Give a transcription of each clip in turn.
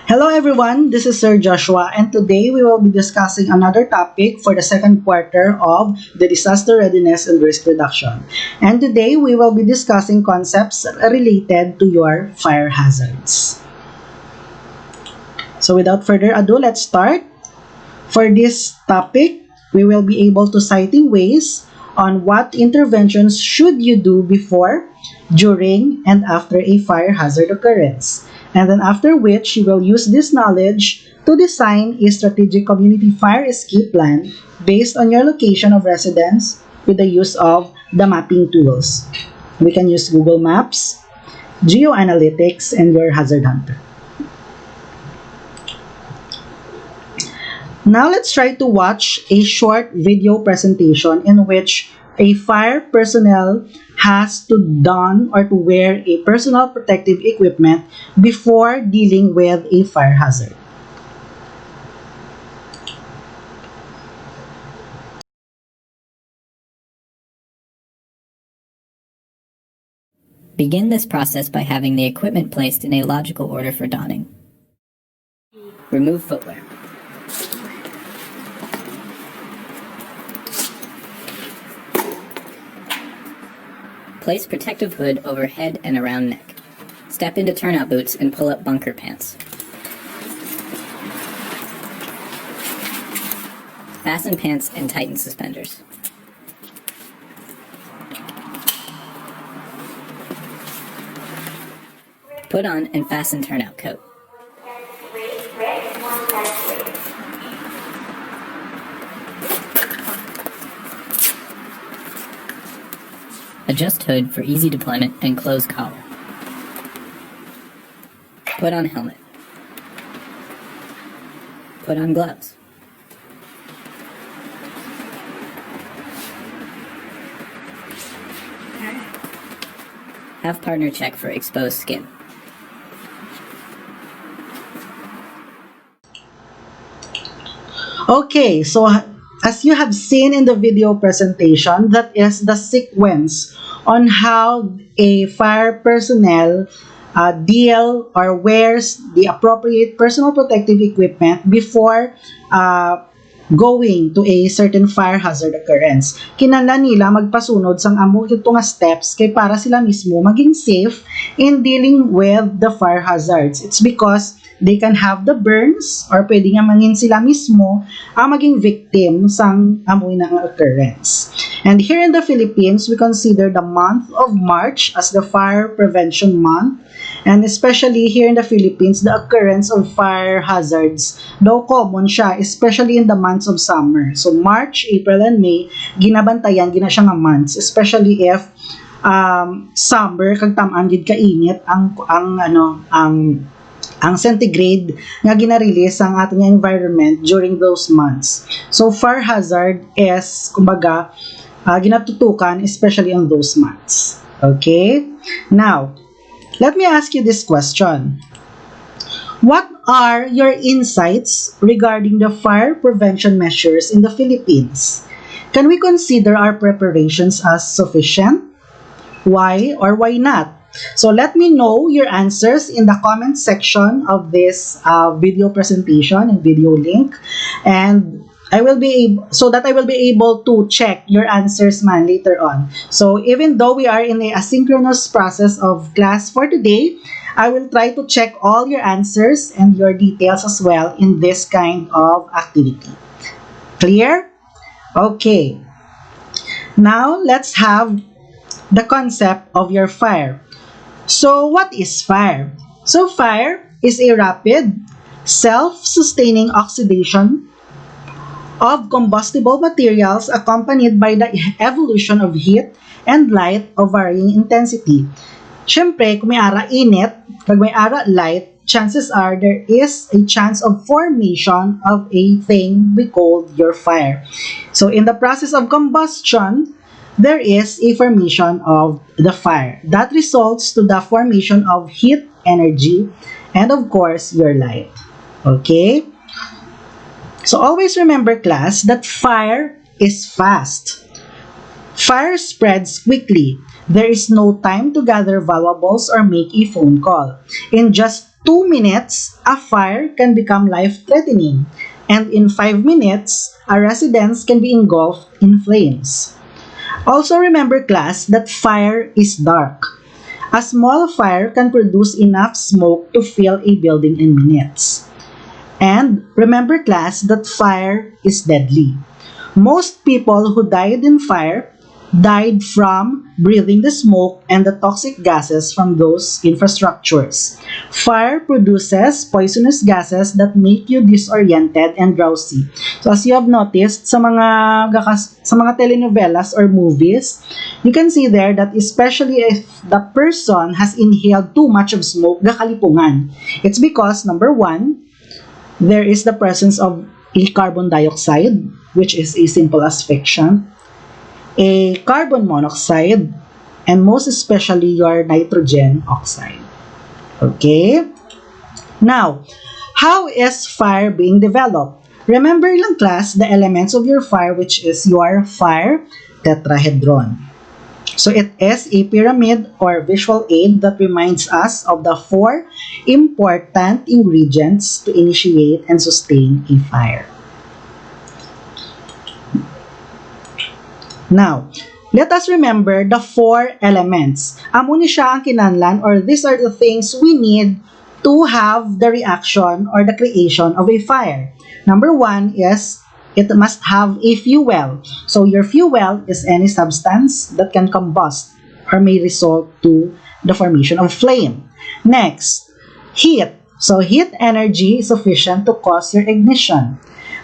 Hello everyone, this is Sir Joshua and today we will be discussing another topic for the second quarter of the disaster readiness and risk reduction. And today we will be discussing concepts related to your fire hazards. So without further ado, let's start. For this topic, we will be able to citing ways on what interventions should you do before, during, and after a fire hazard occurrence. And then after which, you will use this knowledge to design a strategic community fire escape plan based on your location of residence with the use of the mapping tools. We can use Google Maps, Geoanalytics, and your Hazard Hunter. Now let's try to watch a short video presentation in which a fire personnel has to don or to wear a personal protective equipment before dealing with a fire hazard. Begin this process by having the equipment placed in a logical order for donning. Remove footwear. Place protective hood over head and around neck. Step into turnout boots and pull up bunker pants. Fasten pants and tighten suspenders. Put on and fasten turnout coat. Adjust hood for easy deployment and close collar. Put on helmet. Put on gloves. Have partner check for exposed skin. Okay, so as you have seen in the video presentation, that is the sequence on how a fire personnel deal or wears the appropriate personal protective equipment before going to a certain fire hazard occurrence. Kinahanglan nila magpasunod sang amo ito nga steps kay para sila mismo maging safe in dealing with the fire hazards. It's because they can have the burns or pwede nga mangin sila mismo ang maging victim sang amoy na occurrence. And here in the Philippines, we consider the month of March as the fire prevention month. And especially here in the Philippines, the occurrence of fire hazards, though common siya, especially in the months of summer. So March, April, and May, ginabantayan, gina siya nga months, especially if summer, kag tamaan gid kainit ang centigrade nga gina-release ang ating environment during those months. So fire hazard is kumbaga ginatutukan especially on those months. Okay? Now, let me ask you this question. What are your insights regarding the fire prevention measures in the Philippines? Can we consider our preparations as sufficient? Why or why not? So let me know your answers in the comment section of this video presentation and video link, and I will be able to check your answers later on. So even though we are in a asynchronous process of class for today, I will try to check all your answers and your details as well in this kind of activity. Clear? Okay. Now let's have the concept of your fire. So what is fire? So fire is a rapid, self-sustaining oxidation of combustible materials accompanied by the evolution of heat and light of varying intensity. Siyempre, kung may ara init, pag may ara light, chances are there is a chance of formation of a thing we call your fire. So in the process of combustion, there is a formation of the fire that results to the formation of heat, energy, and of course, your light. Okay? So always remember, class, that fire is fast. Fire spreads quickly. There is no time to gather valuables or make a phone call. In just 2 minutes, a fire can become life-threatening, and in 5 minutes, a residence can be engulfed in flames. Also remember, class, that fire is dark. A small fire can produce enough smoke to fill a building in minutes. And remember, class, that fire is deadly. Most people who died in fire died from breathing the smoke and the toxic gases from those infrastructures. Fire produces poisonous gases that make you disoriented and drowsy. So as you have noticed sa mga telenovelas or movies, you can see there that especially if the person has inhaled too much of smoke, gakalipungan. It's because number one, there is the presence of a carbon dioxide, which is as simple as fiction, a carbon monoxide, and most especially your nitrogen oxide. Okay? Now, how is fire being developed? Remember lang, class, the elements of your fire, which is your fire tetrahedron. So it is a pyramid or visual aid that reminds us of the 4 important ingredients to initiate and sustain a fire. Now, let us remember the 4 elements. Amo ni siya ang kinahanglan, or these are the things we need to have the reaction or the creation of a fire. Number 1 is it must have a fuel. So your fuel is any substance that can combust or may result to the formation of flame. Next, heat. So heat energy is sufficient to cause your ignition.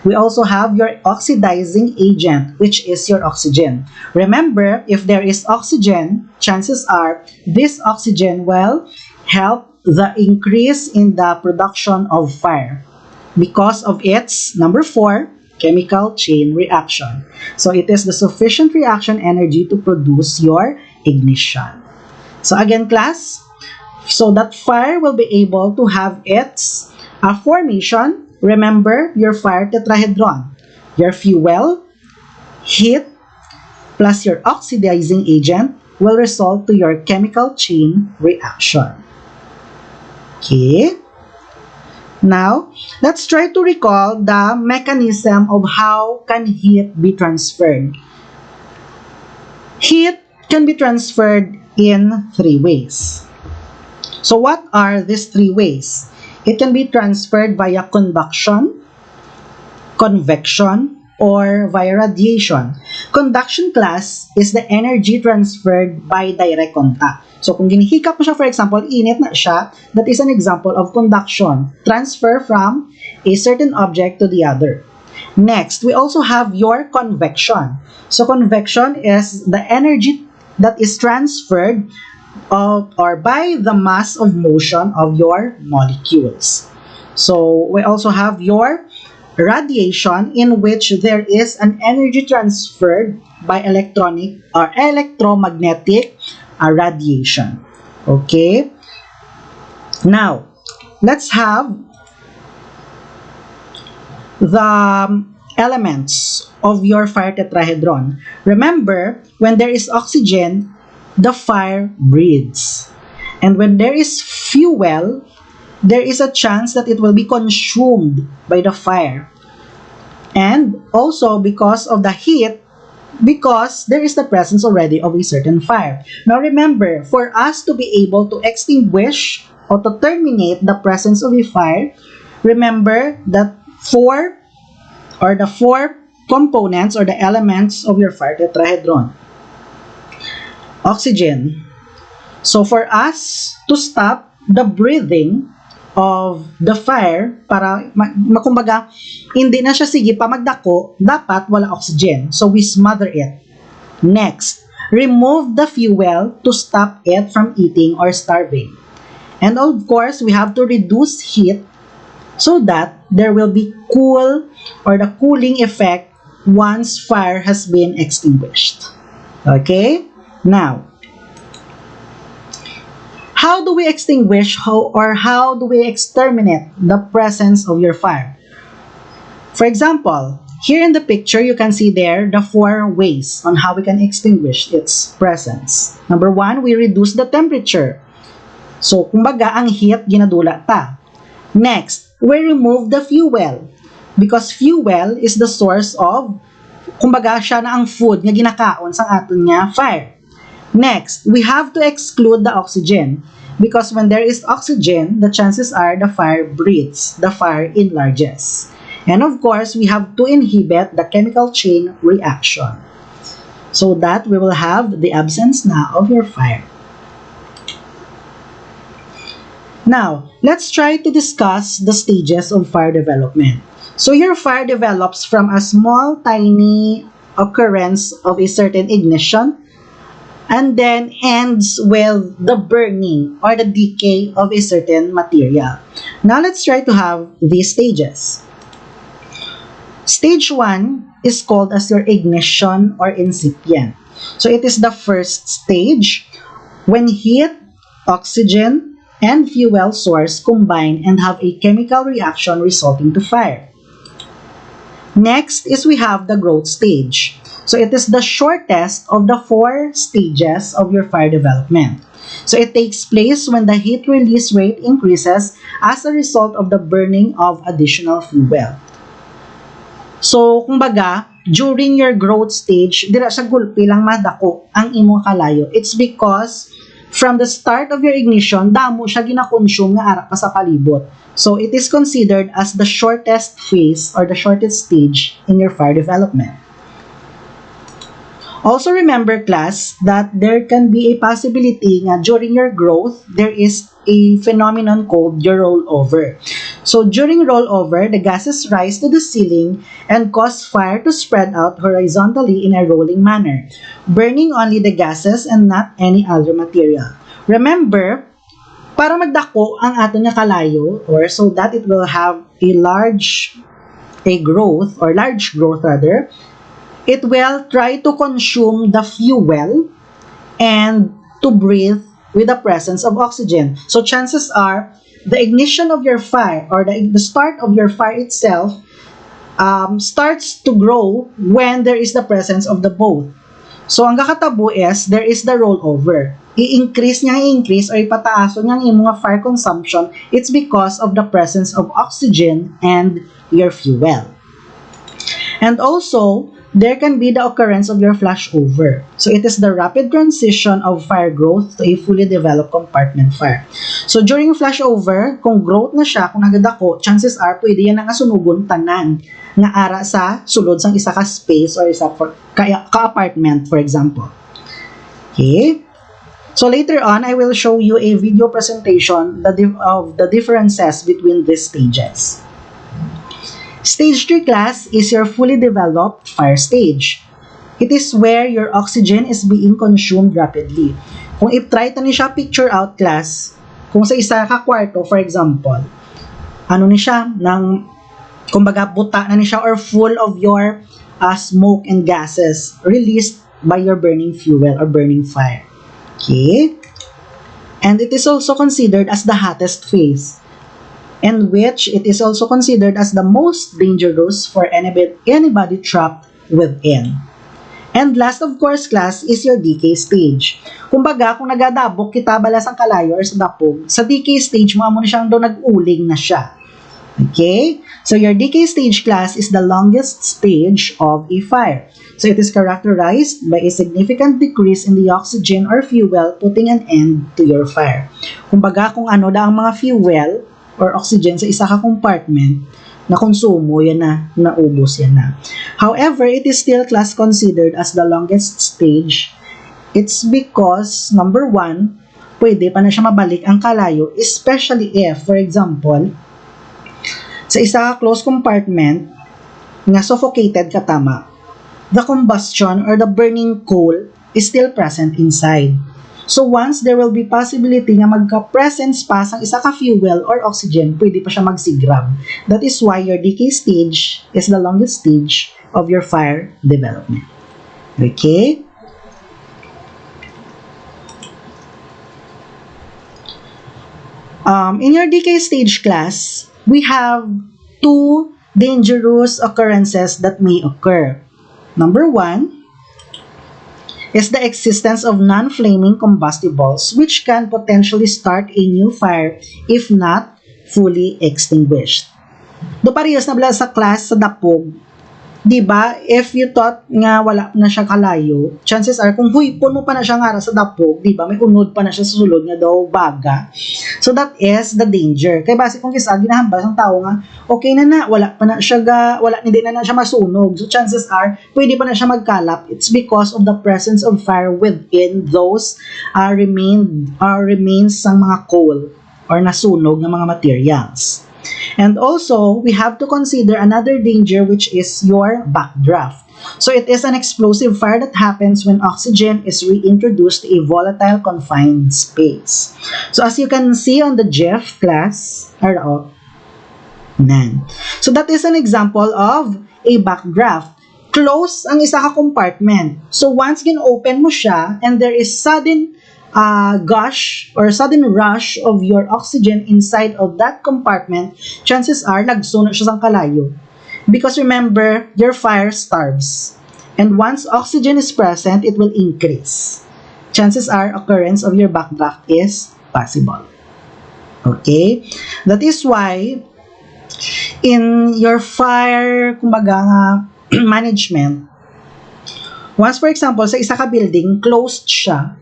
We also have your oxidizing agent, which is your oxygen. Remember, if there is oxygen, chances are this oxygen will help the increase in the production of fire because of its, number 4, chemical chain reaction. So it is the sufficient reaction energy to produce your ignition. So again, class, so that fire will be able to have its formation. Remember your fire tetrahedron. Your fuel, heat, plus your oxidizing agent will result to your chemical chain reaction. Okay? Now, let's try to recall the mechanism of how can heat be transferred. Heat can be transferred in 3 ways. So what are these 3 ways? It can be transferred via conduction, convection, or via radiation. Conduction, class, is the energy transferred by direct contact. So kung ginihikap mo siya, for example, init na siya, that is an example of conduction. Transfer from a certain object to the other. Next, we also have your convection. So convection is the energy that is transferred or by the mass of motion of your molecules. So we also have your radiation, in which there is an energy transferred by electronic or electromagnetic radiation. Okay? Now, let's have the elements of your fire tetrahedron. Remember, when there is oxygen, the fire breathes. And when there is fuel, there is a chance that it will be consumed by the fire. And also because of the heat, because there is the presence already of a certain fire. Now remember, for us to be able to extinguish or to terminate the presence of a fire, remember that the 4 components or the elements of your fire tetrahedron. Oxygen. So for us to stop the breathing of the fire, para makumbaga hindi na siya sige pa magdako, dapat wala oxygen. So we smother it. Next, remove the fuel to stop it from eating or starving. And of course, we have to reduce heat so that there will be cool or the cooling effect once fire has been extinguished. Okay? Now, how do we extinguish or how do we exterminate the presence of your fire? For example, here in the picture, you can see there the 4 ways on how we can extinguish its presence. Number 1, we reduce the temperature. So, kumbaga, ang heat, ginadula ta. Next, we remove the fuel. Because fuel is the source of, kumbaga, siya na ang food nga ginakaon sa aton nga fire. Next, we have to exclude the oxygen. Because when there is oxygen, the chances are the fire breathes, the fire enlarges. And of course, we have to inhibit the chemical chain reaction. So that we will have the absence now of your fire. Now, let's try to discuss the stages of fire development. So your fire develops from a small, tiny occurrence of a certain ignition and then ends with the burning or the decay of a certain material. Now, let's try to have these stages. Stage 1 is called as your ignition or incipient. So it is the first stage when heat, oxygen, and fuel source combine and have a chemical reaction resulting to fire. Next is we have the growth stage. So it is the shortest of the 4 stages of your fire development. So it takes place when the heat release rate increases as a result of the burning of additional fuel. So, kumbaga, during your growth stage, dira sa gulpi lang madako ang imong kalayo. It's because from the start of your ignition, damo siya gina-consume nga ara pa sa palibot. So, it is considered as the shortest phase or the shortest stage in your fire development. Also remember, class, that there can be a possibility nga during your growth, there is a phenomenon called your rollover. So during rollover, the gases rise to the ceiling and cause fire to spread out horizontally in a rolling manner, burning only the gases and not any other material. Remember, para magdako ang ato nga kalayo, or so that it will have a large growth, it will try to consume the fuel and to breathe with the presence of oxygen. So chances are, the ignition of your fire or the start of your fire itself starts to grow when there is the presence of the both. So ang kakatabo is, there is the rollover. I-increase or ipataaso niya ang imong fire consumption. It's because of the presence of oxygen and your fuel. And also, there can be the occurrence of your flashover. So it is the rapid transition of fire growth to a fully developed compartment fire. So during flashover, kung growth na siya, kung nagadako, chances are pwede yan nga sunugon tanan nga ara sa sulod sang isa ka space or isa ka-apartment, for example. Okay? So later on, I will show you a video presentation of the differences between these stages. Stage 3, class, is your fully developed fire stage. It is where your oxygen is being consumed rapidly. Kung i-try ta ni siya picture out, class, kung sa isa ka kwarto, for example, ano ni siya, kumbaga buta na ni siya or full of your smoke and gases released by your burning fuel or burning fire. Okay? And it is also considered as the hottest phase, in which it is also considered as the most dangerous for anybody trapped within. And last, of course, class, is your decay stage. Kumbaga, kung nagadabok kita balas ang kalayo or sa dapog, sa decay stage mo na siyang doon nag-uling na siya. Okay? So your decay stage, class, is the longest stage of a fire. So it is characterized by a significant decrease in the oxygen or fuel, putting an end to your fire. Kumbaga, kung ano da ang mga fuel or oxygen sa isa ka compartment, na konsumo, yan na, naubos yan na. However, it is still class considered as the longest stage. It's because, number 1, pwede pa na siya mabalik ang kalayo, especially if, for example, sa isa ka closed compartment, nga suffocated katama, the combustion or the burning coal is still present inside. So once there will be possibility nga magka-presence pa sang isa ka fuel or oxygen, pwede pa siya magsigrab. That is why your decay stage is the longest stage of your fire development. Okay? In your decay stage, class, we have 2 dangerous occurrences that may occur. Number 1 is the existence of non-flaming combustibles which can potentially start a new fire if not fully extinguished. Do parehas na bala sa class sa dapog, di ba? If you thought nga wala na siya kalayo, chances are kung huipon mo pa na siya nga sa dapog, di ba? May unod pa na siya sa sulod nga daw baga. So that is the danger. Kaya base kung kisa ginahambal ang tao nga, okay na wala pa na siya hindi na siya masunog. So chances are pwede pa na siya magkalap. It's because of the presence of fire within those remains ng mga coal or nasunog ng mga materials. And also, we have to consider another danger, which is your backdraft. So it is an explosive fire that happens when oxygen is reintroduced to a volatile confined space. So as you can see on the GIF class, so that is an example of a backdraft. Close ang isa ka compartment. So once gin-open mo siya and there is sudden gush or sudden rush of your oxygen inside of that compartment, chances are nagsuno siya sa kalayo. Because remember, your fire starves. And once oxygen is present, it will increase. Chances are occurrence of your backdraft is possible. Okay? That is why in your fire management, once for example, sa isa ka building, closed siya,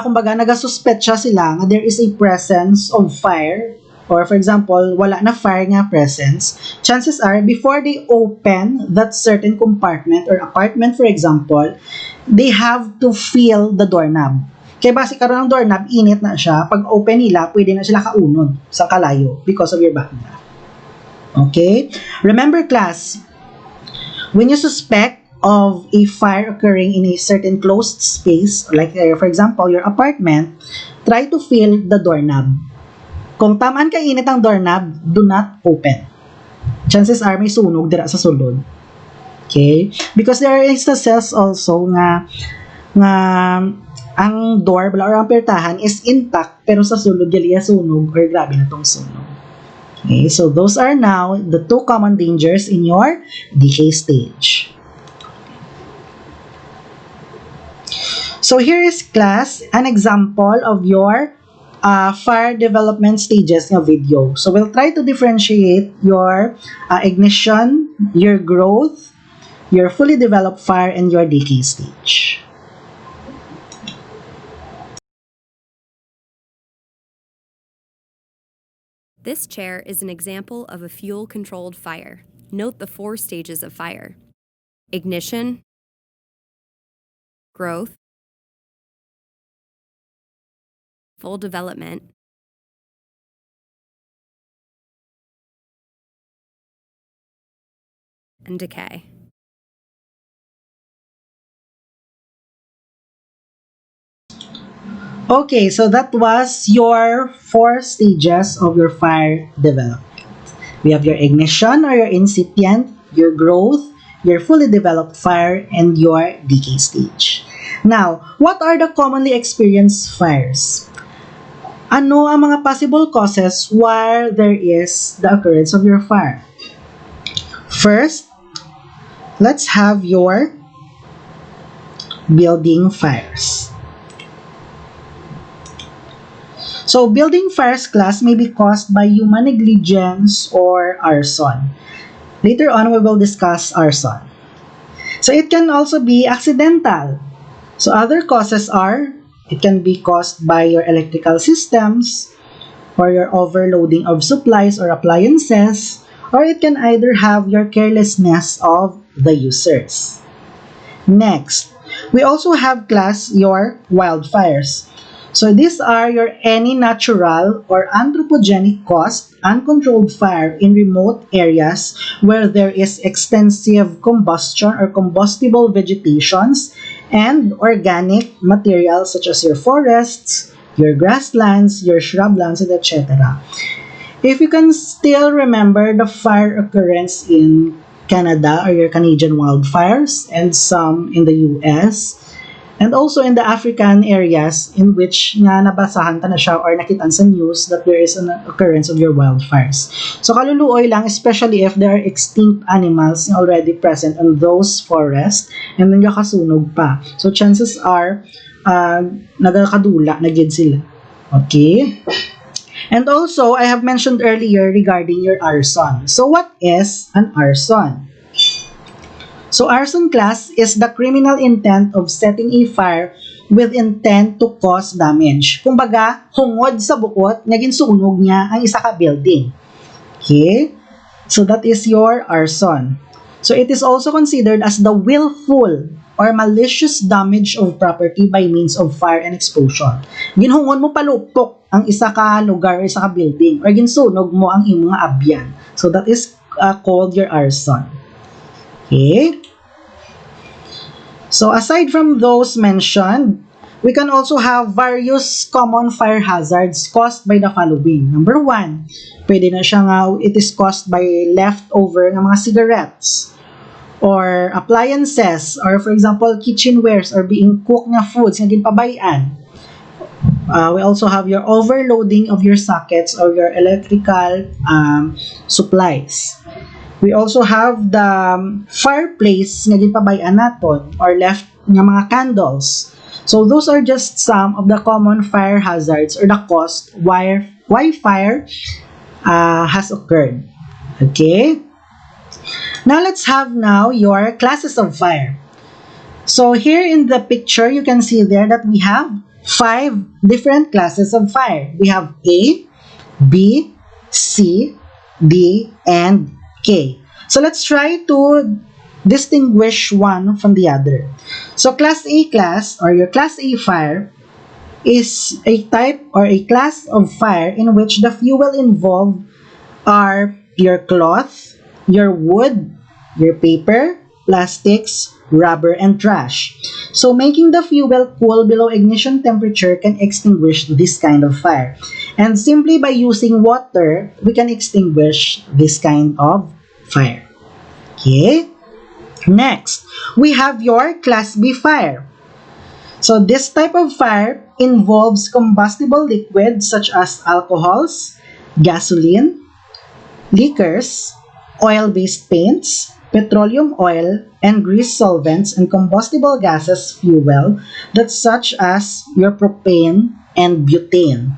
kumbaga nagasuspect sila nga there is a presence of fire, or for example wala na fire nga presence, chances are before they open that certain compartment or apartment for example, they have to feel the doorknob. Kaya base karon ng doorknob, init na siya, pag open nila pwede na sila kaunod sa kalayo because of your backdraft. Okay, remember class, when you suspect of a fire occurring in a certain closed space, like for example, your apartment, try to feel the doorknob. Kung tamaan ka init ang doorknob, do not open. Chances are may sunog dira sa sulod. Okay? Because there are instances also nga ang door or ang pertahan is intact pero sa sulod gali sunog or grabe na tong sunog. Okay? So those are now the two common dangers in your decay stage. So here is class an example of your fire development stages ng video. So we'll try to differentiate your ignition, your growth, your fully developed fire, and your decay stage. This chair is an example of a fuel-controlled fire. Note the 4 stages of fire: ignition, growth, full development, and decay. Okay, so that was your 4 stages of your fire development. We have your ignition or your incipient, your growth, your fully developed fire, and your decay stage. Now, what are the commonly experienced fires? Ano ang mga possible causes where there is the occurrence of your fire? First, let's have your building fires. So, building fires class may be caused by human negligence or arson. Later on, we will discuss arson. So, it can also be accidental. So, other causes are, it can be caused by your electrical systems, or your overloading of supplies or appliances, or it can either have your carelessness of the users. Next, we also have class your wildfires. So these are your any natural or anthropogenic caused uncontrolled fire in remote areas where there is extensive combustion or combustible vegetations and organic materials such as your forests, your grasslands, your shrublands, and etc. If you can still remember the fire occurrence in Canada or your Canadian wildfires and some in the US, And also in the African areas in which nga nabasahan ta na siya or nakitaan sa news that there is an occurrence of your wildfires. So kaluluoy lang, especially if there are extinct animals already present in those forests and then nakasunog pa. So chances are nagakadula na gid sila. Okay? And also, I have mentioned earlier regarding your arson. So what is an arson? So arson class is the criminal intent of setting a fire with intent to cause damage. Kumbaga, hungod sa bukot, naging sunog niya ang isa ka building. Okay? So that is your arson. So it is also considered as the willful or malicious damage of property by means of fire and explosion. Ginhungod mo palupok ang isa ka lugar or isa ka building or ginsunog mo ang imong abyan. So that is called your arson. Okay? So aside from those mentioned, we can also have various common fire hazards caused by the following. Number 1, pwede na siya nga, it is caused by leftover ng mga cigarettes or appliances or for example, kitchenwares or being cooked na foods nga ginpabayan. We also have your overloading of your sockets or your electrical supplies. We also have the fireplace nga ginpabayan naton or left nga mga candles. So those are just some of the common fire hazards or the cause why fire has occurred. Okay? Now let's have your classes of fire. So here in the picture, you can see there that we have 5 different classes of fire. We have A, B, C, D, and K. So let's try to distinguish one from the other. So class A class or your class A fire is a type or a class of fire in which the fuel involved are your cloth, your wood, your paper, plastics, rubber, and trash. So making the fuel cool below ignition temperature can extinguish this kind of fire. And simply by using water, we can extinguish this kind of fire. Okay? Next, we have your class B fire. So this type of fire involves combustible liquids such as alcohols, gasoline, liquors, oil-based paints, petroleum oil, and grease solvents and combustible gases fuel that's such as your propane and butane.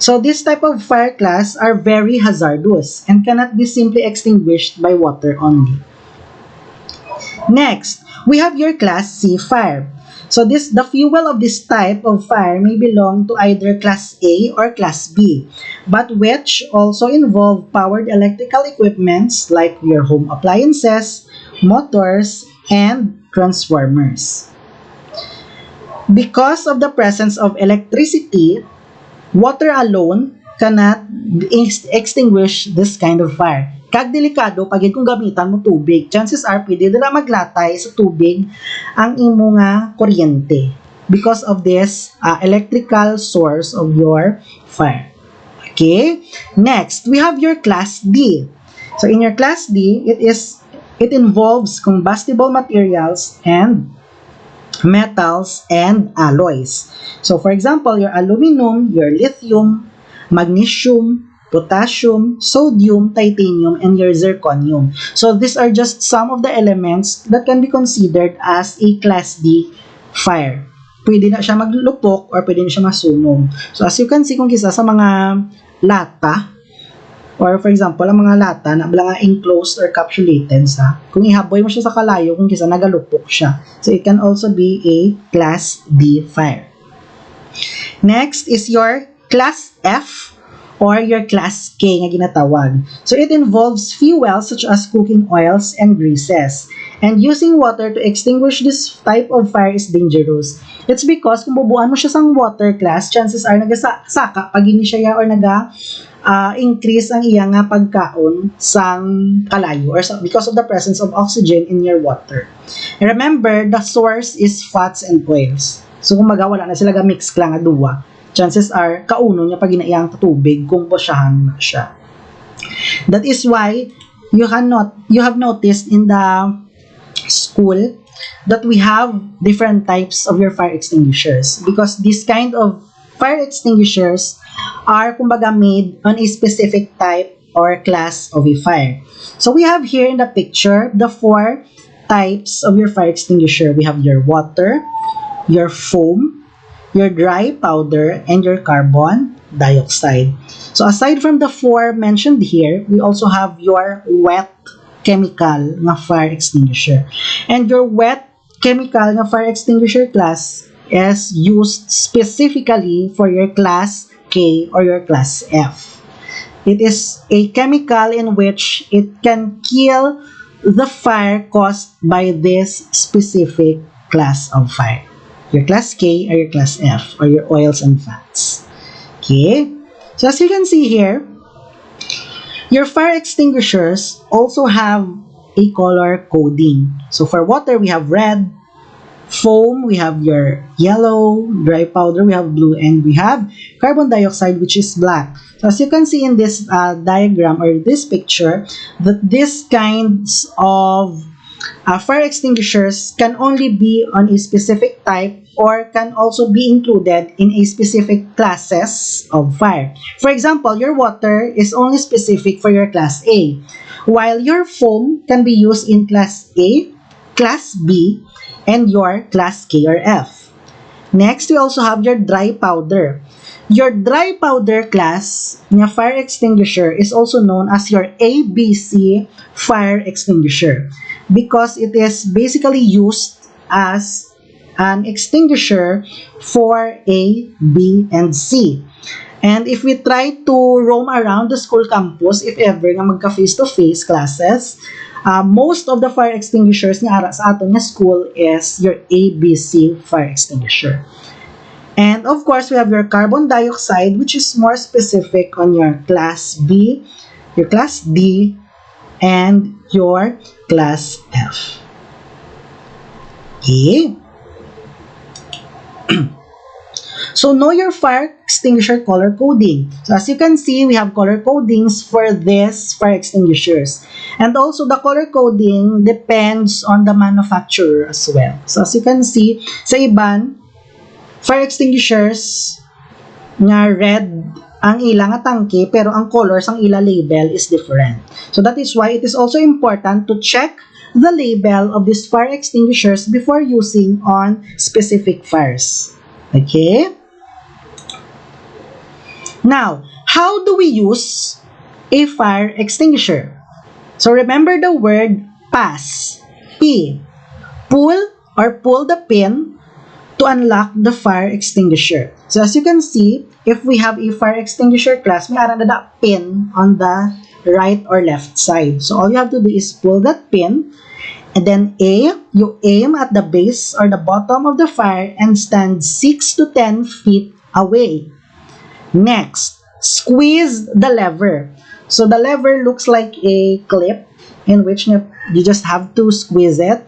So this type of fire class are very hazardous and cannot be simply extinguished by water only. Next, we have your class C fire. So the fuel of this type of fire may belong to either class A or class B, but which also involve powered electrical equipments like your home appliances, motors, and transformers. Because of the presence of electricity, water alone cannot extinguish this kind of fire. Kag delikado pag kung gamitan mo tubig, chances are pwede dira maglatay sa tubig ang imo nga kuryente because of this electrical source of your fire. Okay? Next, we have your class D. So in your class D, it involves combustible materials and metals and alloys. So for example, your aluminum, your lithium, magnesium, potassium, sodium, titanium, and your zirconium. So these are just some of the elements that can be considered as a class D fire. Pwede na siya maglupok or pwede na siya masunog. So as you can see, kung kisa sa mga lata, or for example, ang mga lata na mga enclosed or capsulated kung ihaboy mo siya sa kalayo, kung kisa nagalupok siya. So it can also be a class D fire. Next is your class F or your class K nga ginatawag. So it involves fuels such as cooking oils and greases. And using water to extinguish this type of fire is dangerous. It's because kung bubuan mo siya sang water class, chances are nagasaka pag ini siya or increase ang iya nga pagkaon sang kalayo or because of the presence of oxygen in your water. And remember, the source is fats and oils. So kung wala na sila ga-mix lang nga duwa, chances are kauno niya pag inaiyang tubig kung bosyahan na siya. That is why you have noticed in the school that we have different types of your fire extinguishers, because this kind of fire extinguishers are kumbaga made on a specific type or class of a fire. So we have here in the picture the 4 types of your fire extinguisher. We have your water, your foam, your dry powder, and your carbon dioxide. So aside from the 4 mentioned here, we also have your wet chemical na fire extinguisher. And your wet chemical na fire extinguisher class is used specifically for your class K or your class F. It is a chemical in which it can kill the fire caused by this specific class of fire. Your class K or your class F, or your oils and fats. Okay? So as you can see here, your fire extinguishers also have a color coding. So for water, we have red. Foam, we have your yellow. Dry powder, we have blue. And we have carbon dioxide, which is black. So as you can see in this diagram or this picture, that these kinds of fire extinguishers can only be on a specific type or can also be included in a specific classes of fire. For example, your water is only specific for your class A, while your foam can be used in class A, class B, and your class K or F. Next, we also have your dry powder. Your dry powder class na fire extinguisher is also known as your ABC fire extinguisher, because it is basically used as an extinguisher for A, B, and C. And if we try to roam around the school campus, if ever nga magka face-to-face classes, most of the fire extinguishers nga ara sa aton nga school is your ABC fire extinguisher. And of course, we have your carbon dioxide, which is more specific on your class B, your class D, and your class F. Okay. So know your fire extinguisher color coding. So as you can see, we have color codings for this fire extinguishers. And also the color coding depends on the manufacturer as well. So as you can see, sa iban, fire extinguishers nga red ang ila nga tangke, pero ang colors ang ila label is different. So that is why it is also important to check the label of these fire extinguishers before using on specific fires. Okay? Now, how do we use a fire extinguisher? So remember the word pass. P. Pull or pull the pin to unlock the fire extinguisher. So as you can see, if we have a fire extinguisher class, may aran na that pin on the right or left side. So all you have to do is pull that pin, and then you aim at the base or the bottom of the fire and stand 6 to 10 feet away. Next, squeeze the lever. So the lever looks like a clip in which you just have to squeeze it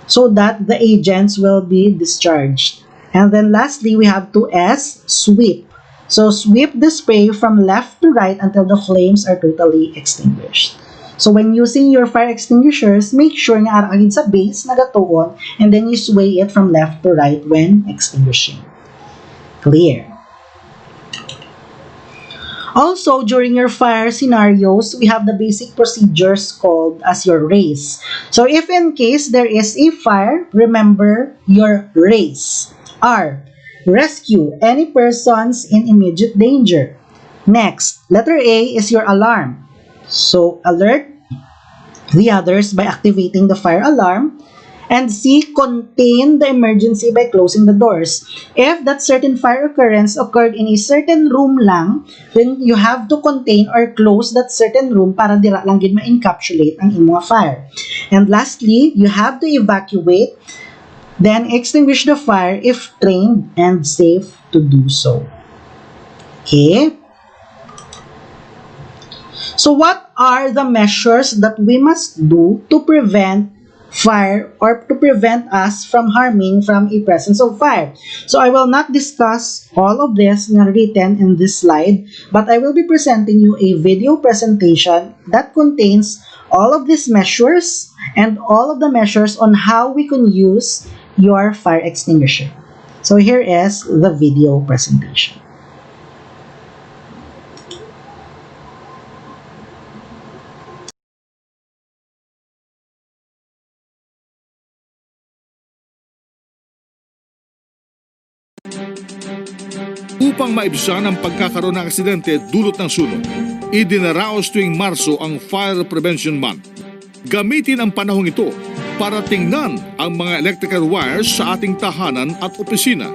so that the agents will be discharged. And then lastly, we have to S, sweep. So sweep the spray from left to right until the flames are totally extinguished. So when using your fire extinguishers, make sure nga aragid sa base na gatuon, and then you sway it from left to right when extinguishing. Clear. Also, during your fire scenarios, we have the basic procedures called as your race. So if in case there is a fire, remember your race. R. Rescue any persons in immediate danger. Next, letter A is your alarm. So alert the others by activating the fire alarm. And C, contain the emergency by closing the doors. If that certain fire occurrence occurred in a certain room lang, then you have to contain or close that certain room para dira lang gid ma-encapsulate ang imong fire. And lastly, you have to evacuate, then extinguish the fire if trained and safe to do so. Okay? So what are the measures that we must do to prevent fire or to prevent us from harming from a presence of fire. So I will not discuss all of this na written in this slide, but I will be presenting you a video presentation that contains all of these measures and all of the measures on how we can use your fire extinguisher. So here is the video presentation. Upang maibsan ang pagkakaroon ng aksidente dulot ng sunog, idinaraos tuwing Marso ang Fire Prevention Month. Gamitin ang panahong ito para tingnan ang mga electrical wires sa ating tahanan at opisina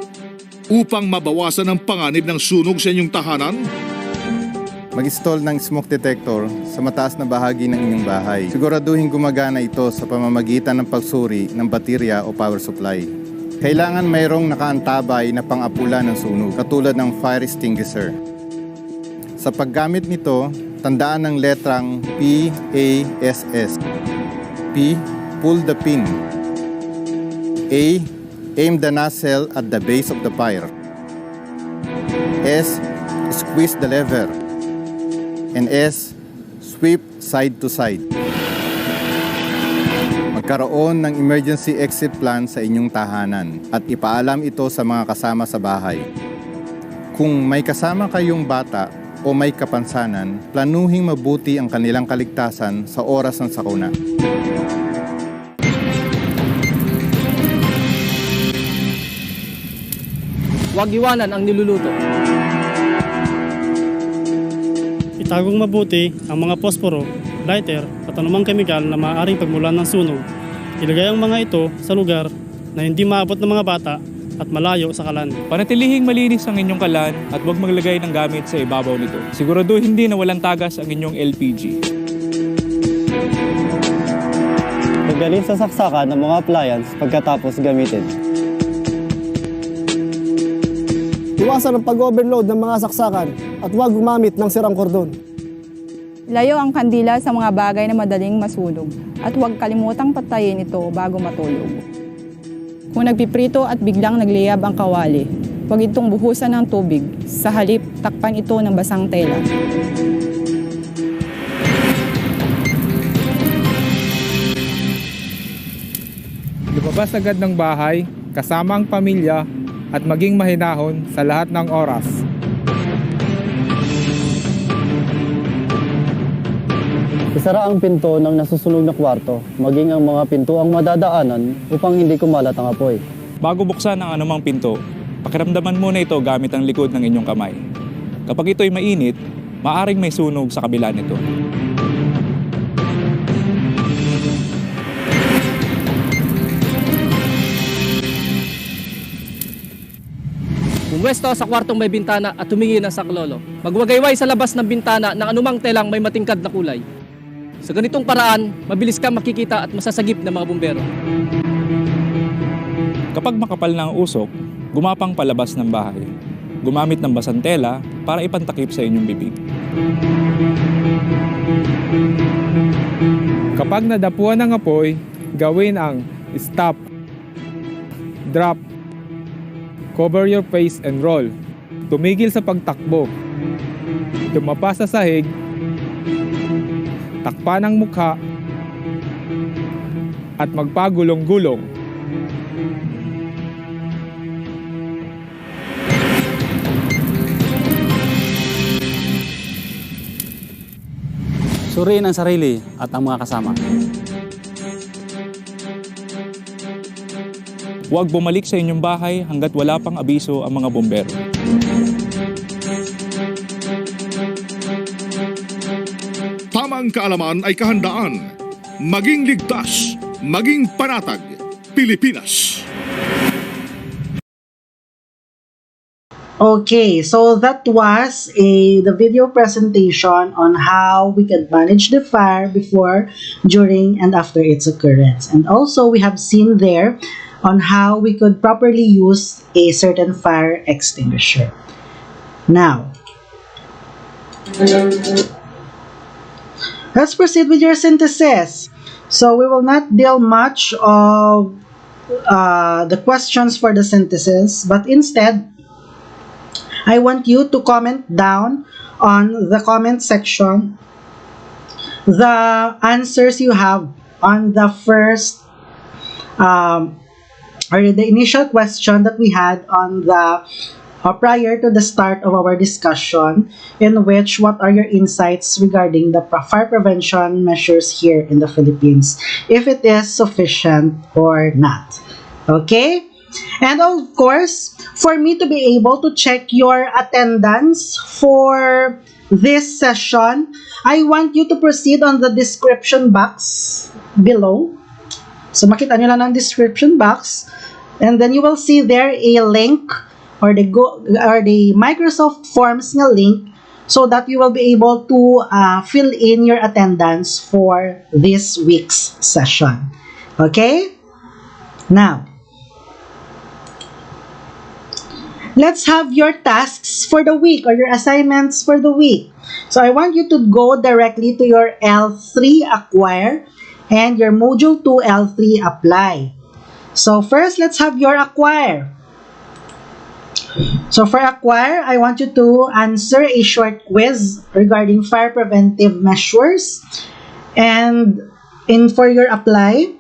upang mabawasan ang panganib ng sunog sa inyong tahanan. Mag-install ng smoke detector sa mataas na bahagi ng inyong bahay. Siguraduhin gumagana ito sa pamamagitan ng pagsuri ng baterya o power supply. Kailangan mayroong nakaantabay na pang-apula ng sunog, katulad ng fire extinguisher. Sa paggamit nito, tandaan ang letrang P, A, S, S. P, pull the pin. A, aim the nozzle at the base of the fire. S, squeeze the lever. And S, sweep side to side. Magkaroon ng emergency exit plan sa inyong tahanan at ipaalam ito sa mga kasama sa bahay. Kung may kasama kayong bata o may kapansanan, planuhing mabuti ang kanilang kaligtasan sa oras ng sakuna. Huwag iwanan ang niluluto. Itagong mabuti ang mga posporo, lighter at anumang kemikal na maaaring pagmulan ng sunog. Ilagay ang mga ito sa lugar na hindi maabot ng mga bata at malayo sa kalan. Panatilihing malinis ang inyong kalan at huwag maglagay ng gamit sa ibabaw nito. Siguraduhin din na walang tagas ang inyong LPG. Pagdalhin sa saksakan ng mga appliance pagkatapos gamitin. Iwasan ang pag-overload ng mga saksakan at huwag gumamit ng sirang kordon. Layo ang kandila sa mga bagay na madaling masunog at huwag kalimutang patayin ito bago matulog. Kung nagpiprito at biglang nagliyab ang kawali, huwag itong buhusan ng tubig. Sa halip, takpan ito ng basang tela. Lumabas agad ng bahay, kasama ang pamilya at maging mahinahon sa lahat ng oras. Isara ang pinto ng nasusunog na kwarto, maging ang mga pinto ang madadaanan upang hindi kumalat ang apoy. Bago buksan ang anumang pinto, pakiramdaman muna ito gamit ang likod ng inyong kamay. Kapag ito'y mainit, maaaring may sunog sa kabila nito. Pumwesto sa kwartong may bintana at tumingin ng saklolo. Magwagayway sa labas ng bintana ng anumang telang may matingkad na kulay. Sa ganitong paraan, mabilis kang makikita at masasagip ng mga bumbero. Kapag makapal na ang usok, gumapang palabas ng bahay. Gumamit ng basang tela para ipantakip sa inyong bibig. Kapag nadapuan ng apoy, gawin ang stop, drop, cover your face and roll. Tumigil sa pagtakbo. Tumapa sa sahig. Takpan ang mukha. At magpagulong-gulong. Suriin ang sarili at ang mga kasama. Huwag bumalik sa inyong bahay hanggat wala pang abiso ang mga bombero. Tamang kaalaman ay kahandaan. Maging ligtas, maging panatag. Pilipinas. Okay, so that was the video presentation on how we can manage the fire before, during, and after its occurrence. And also, we have seen there on how we could properly use a certain fire extinguisher. Now, let's proceed with your synthesis. So we will not deal much of the questions for the synthesis, but instead, I want you to comment down on the comment section the answers you have on the first or the initial question that we had on the prior to the start of our discussion, in which what are your insights regarding the fire prevention measures here in the Philippines, if it is sufficient or not. Okay? And of course, for me to be able to check your attendance for this session, I want you to proceed on the description box below. So makita nyo lang ang description box, and then you will see there a link or the Microsoft Forms na link, so that you will be able to fill in your attendance for this week's session. Okay? Now, let's have your tasks for the week or your assignments for the week. So I want you to go directly to your L3 Acquire and your Module 2 L3 Apply. So first, let's have your Acquire. So for Acquire, I want you to answer a short quiz regarding fire preventive measures. And for your Apply,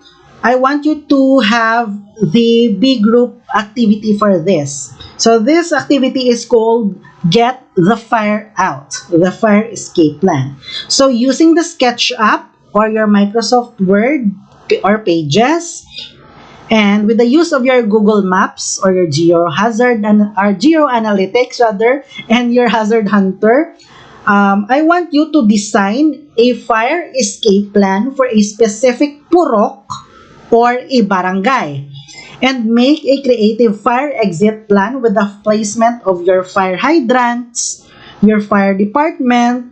I want you to have the B group activity for this. So this activity is called Get the Fire Out, the Fire Escape Plan. So using the Sketch app or your Microsoft Word or Pages, and with the use of your Google Maps or your Geo-Analytics and your Hazard Hunter, I want you to design a fire escape plan for a specific purok or a barangay, and make a creative fire exit plan with the placement of your fire hydrants, your fire department,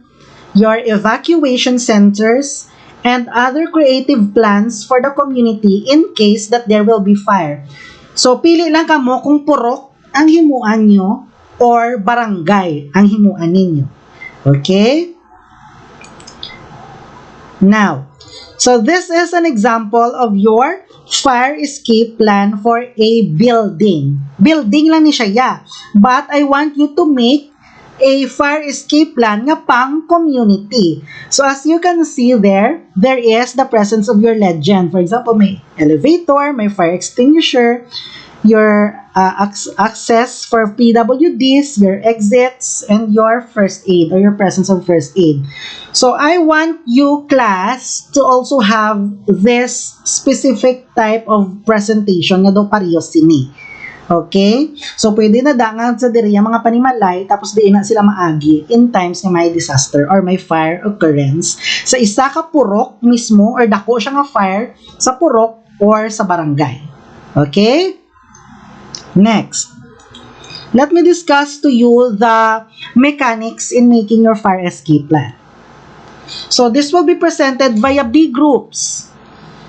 your evacuation centers, and other creative plans for the community in case that there will be fire. So, pili lang kamo kung purok ang himuan nyo or barangay ang himuan ninyo. Okay? Now, so this is an example of your fire escape plan for a building. Building lang ni siya, yeah. But I want you to make a fire escape plan nga pang community. So as you can see there is the presence of your legend. For example, may elevator, may fire extinguisher, your access for PWDs, your exits, and your first aid or your presence of first aid. So I want you, class, to also have this specific type of presentation nga do pareho sini. Okay? So, pwede na dangan sa diri ang mga panimalay, tapos di na sila maagi in times na may disaster or may fire occurrence sa isa ka purok mismo or dako siya nga fire sa purok or sa barangay. Okay? Next. Let me discuss to you the mechanics in making your fire escape plan. So, this will be presented via B groups.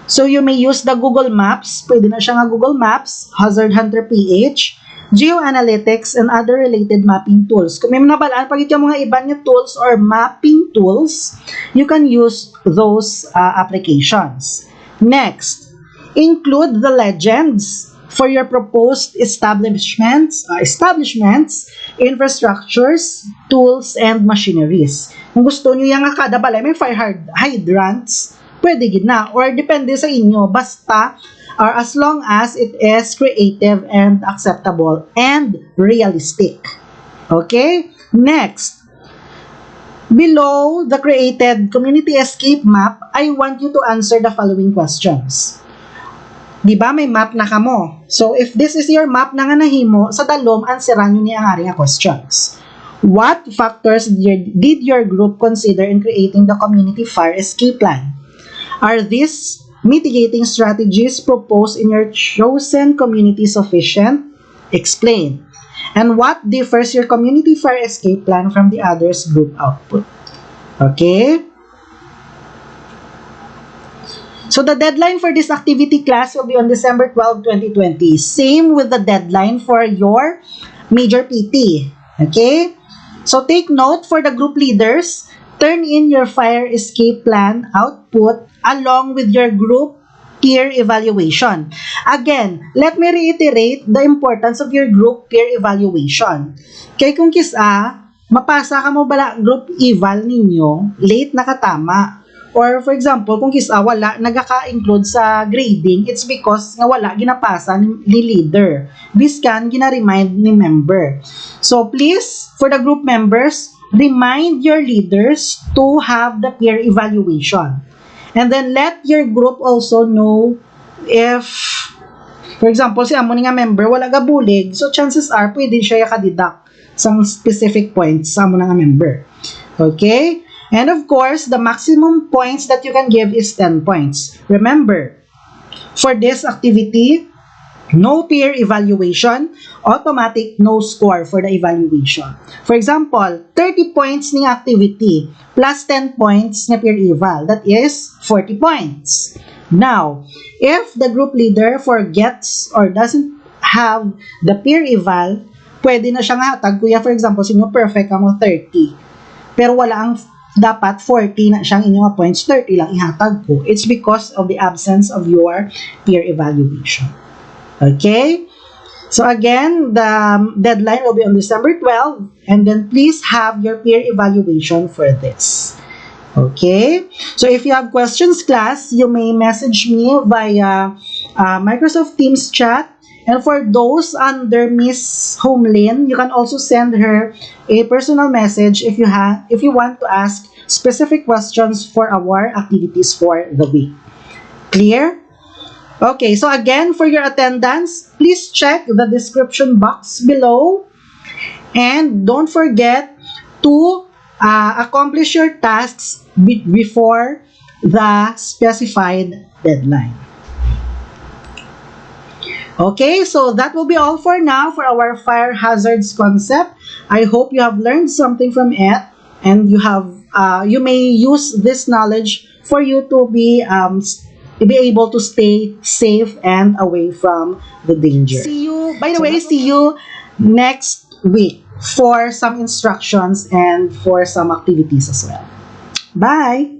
So, you may use the Google Maps. Pwede na siya nga Google Maps, Hazard Hunter PH, Geo-Analytics, and other related mapping tools. Kung may nabalaan, pag ito mga iba niya tools or mapping tools, you can use those applications. Next, include the legends for your proposed establishments, infrastructures, tools, and machineries. Kung gusto nyo yung kada balay, may fire hydrants, pwede gid na, or depende sa inyo, basta or as long as it is creative and acceptable and realistic. Okay? Next, below the created community escape map, I want you to answer the following questions. Diba may map na kamo? So if this is your map na nga nahimo, sa dalom answeran nyo ni ang ari nga questions. What factors did your group consider in creating the community fire escape plan? Are these mitigating strategies proposed in your chosen community sufficient? Explain. And what differs your community fire escape plan from the others' group output? Okay? So the deadline for this activity class will be on December 12, 2020. Same with the deadline for your major PT. Okay? So take note for the group leaders, turn in your fire escape plan output along with your group peer evaluation. Again, let me reiterate the importance of your group peer evaluation. Kay kung kisa, mapasa ka mo bala group eval ninyo, late nakatama. Or for example, kung kisa wala nagaka-include sa grading, it's because nga wala ginapasa ni leader. Biskan gina-remind ni member. So please, for the group members, remind your leaders to have the peer evaluation. And then let your group also know if, for example, si amo ni nga member wala gabulig, so chances are pwede siya yakadidak some specific points sa amo nga member. Okay? And of course, the maximum points that you can give is 10 points. Remember, for this activity, no peer evaluation, automatic no score for the evaluation. For example, 30 points ng activity plus 10 points na peer eval. That is 40 points. Now, if the group leader forgets or doesn't have the peer eval, pwede na siyang hatag. Kuya, for example, sinyo perfect ka mo 30. Pero wala ang dapat 40 na siyang inyong points, 30 lang ihatag ko. It's because of the absence of your peer evaluation. Okay? So again, the deadline will be on December 12, and then please have your peer evaluation for this. Okay? So if you have questions, class, you may message me via Microsoft Teams chat. And for those under Miss Homelin, you can also send her a personal message if you want to ask specific questions for our activities for the week. Clear? Okay, so again, for your attendance, please check the description box below. And don't forget to accomplish your tasks before the specified deadline. Okay, so that will be all for now for our fire hazards concept. I hope you have learned something from it, and you may use this knowledge for you to be able to stay safe and away from the danger. See you next week for some instructions and for some activities as well. Bye!